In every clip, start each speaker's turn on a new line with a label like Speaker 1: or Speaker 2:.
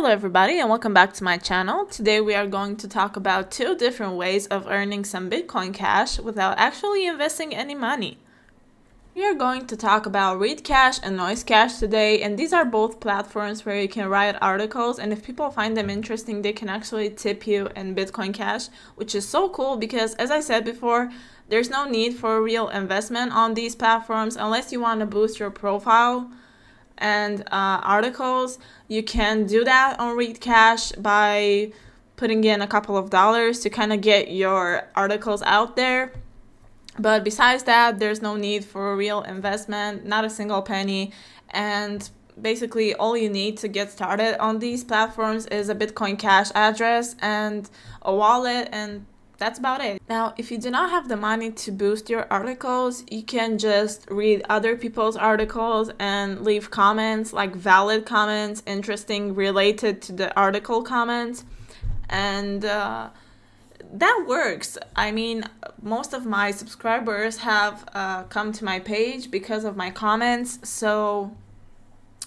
Speaker 1: Hello everybody and welcome back to my channel. Today we are going to talk about two different ways of earning some Bitcoin Cash without actually investing any money. We are going to talk about Readcash and Noisecash today, and these are both platforms where you can write articles, and if people find them interesting they can actually tip you in Bitcoin Cash, which is so cool because, as I said before, there's no need for real investment on these platforms unless you want to boost your profile and articles. You can do that on Readcash by putting in a couple of dollars to kind of get your articles out there. But besides that, there's no need for a real investment, not a single penny. And basically all you need to get started on these platforms is a Bitcoin Cash address and a wallet, and that's about it. Now, if you do not have the money to boost your articles, you can just read other people's articles and leave comments, like valid comments, interesting, related to the article comments. And that works. I mean, most of my subscribers have come to my page because of my comments, so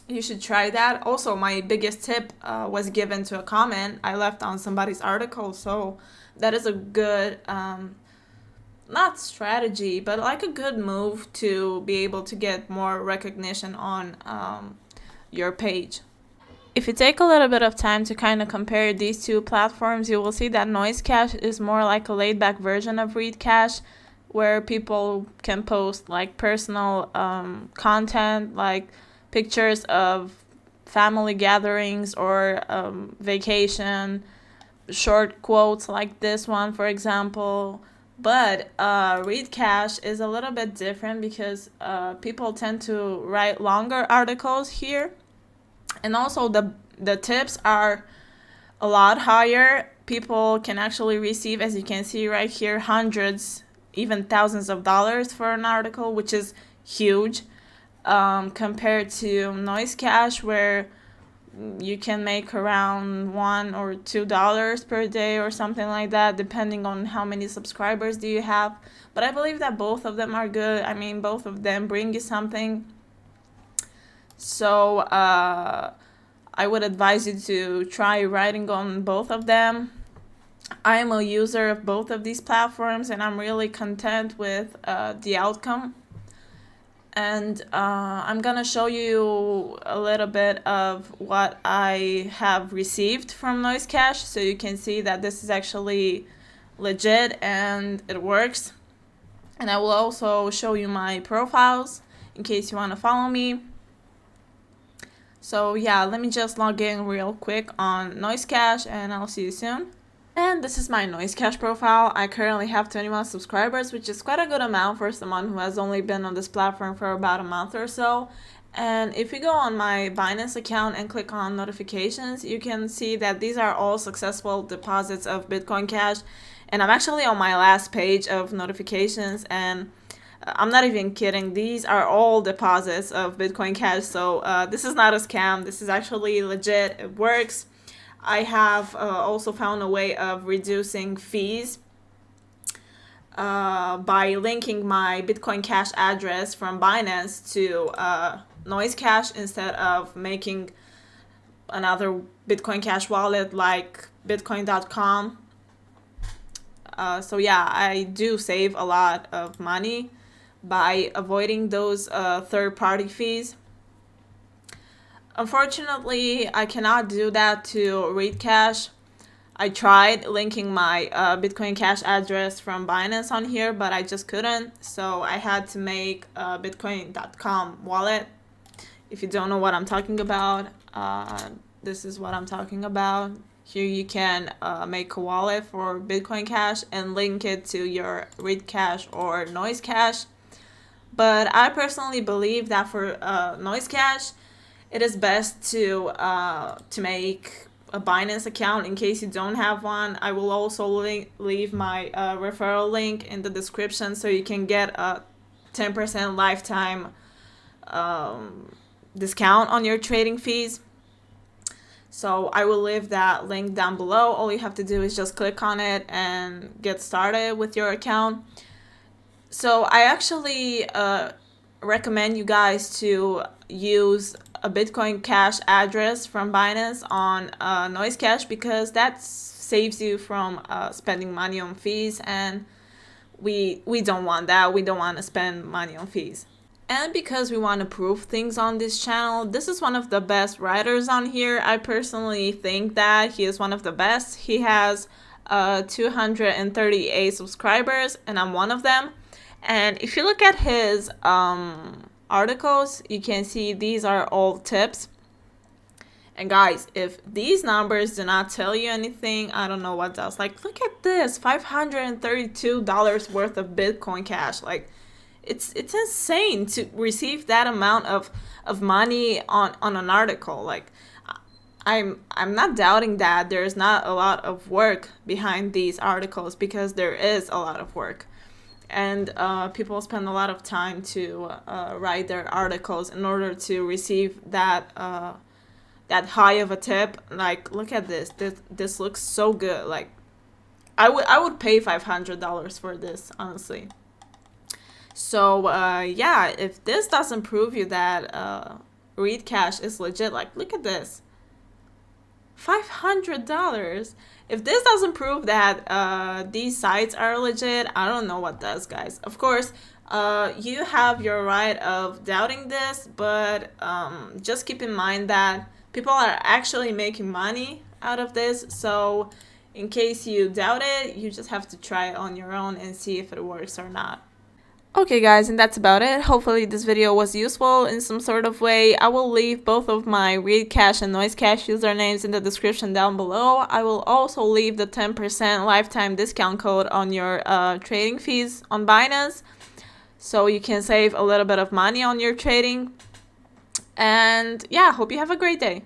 Speaker 1: you should try that. Also, my biggest tip was given to a comment I left on somebody's article, so that is a good, not strategy, but like a good move to be able to get more recognition on your page. If you take a little bit of time to kind of compare these two platforms, you will see that Noisecash is more like a laid-back version of Readcash, where people can post like personal content, like pictures of family gatherings or vacation, short quotes like this one, for example. But Readcash is a little bit different because people tend to write longer articles here, and also the tips are a lot higher. People can actually receive, as you can see right here, hundreds, even thousands of dollars for an article, which is huge compared to Noisecash, where you can make around $1 or $2 per day or something like that, depending on how many subscribers do you have. But I believe that both of them are good. I mean, both of them bring you something. So I would advise you to try writing on both of them. I am a user of both of these platforms and I'm really content with the outcome. And I'm gonna show you a little bit of what I have received from Noisecash, so you can see that this is actually legit and it works. And I will also show you my profiles in case you want to follow me. So yeah, let me just log in real quick on Noisecash and I'll see you soon. And this is my Noisecash profile. I currently have 21 subscribers, which is quite a good amount for someone who has only been on this platform for about a month or so. And if you go on my Binance account and click on notifications, you can see that these are all successful deposits of Bitcoin Cash. And I'm actually on my last page of notifications, and I'm not even kidding. These are all deposits of Bitcoin Cash. So this is not a scam. This is actually legit. It works. I have also found a way of reducing fees by linking my Bitcoin Cash address from Binance to Noisecash instead of making another Bitcoin Cash wallet like bitcoin.com. So yeah, I do save a lot of money by avoiding those third-party fees. Unfortunately, I cannot do that to Readcash. I tried linking my Bitcoin Cash address from Binance on here, but I just couldn't. So I had to make a bitcoin.com wallet. If you don't know what I'm talking about, this is what I'm talking about. Here you can make a wallet for Bitcoin Cash and link it to your Readcash or Noisecash. But I personally believe that for Noisecash, it is best to make a Binance account in case you don't have one. I will also leave my referral link in the description so you can get a 10% lifetime discount on your trading fees. So I will leave that link down below. All you have to do is just click on it and get started with your account. So I actually recommend you guys to use a Bitcoin Cash address from Binance on Noisecash, because that saves you from spending money on fees, and we don't want that. We don't want to spend money on fees. And because we want to prove things on this channel, this is one of the best writers on here. I personally think that he is one of the best. He has 238 subscribers, and I'm one of them. And if you look at his articles, you can see these are all tips. And guys, if these numbers do not tell you anything, I don't know what does. Like, look at this, $532 worth of Bitcoin Cash. Like, it's insane to receive that amount of money on an article. Like, I'm not doubting that there's not a lot of work behind these articles, because there is a lot of work, and people spend a lot of time to write their articles in order to receive that that high of a tip. Like, look at this. This looks so good. Like, I would pay $500 for this, honestly. So yeah, if this doesn't prove you that Readcash is legit, like, look at this, $500. If this doesn't prove that these sites are legit, I don't know what does, guys. Of course, you have your right of doubting this, but just keep in mind that people are actually making money out of this. So in case you doubt it, you just have to try it on your own and see if it works or not. Okay guys, and that's about it. Hopefully this video was useful in some sort of way. I will leave both of my Readcash and Noisecash usernames in the description down below. I will also leave the 10% lifetime discount code on your trading fees on Binance, so you can save a little bit of money on your trading. And yeah, hope you have a great day.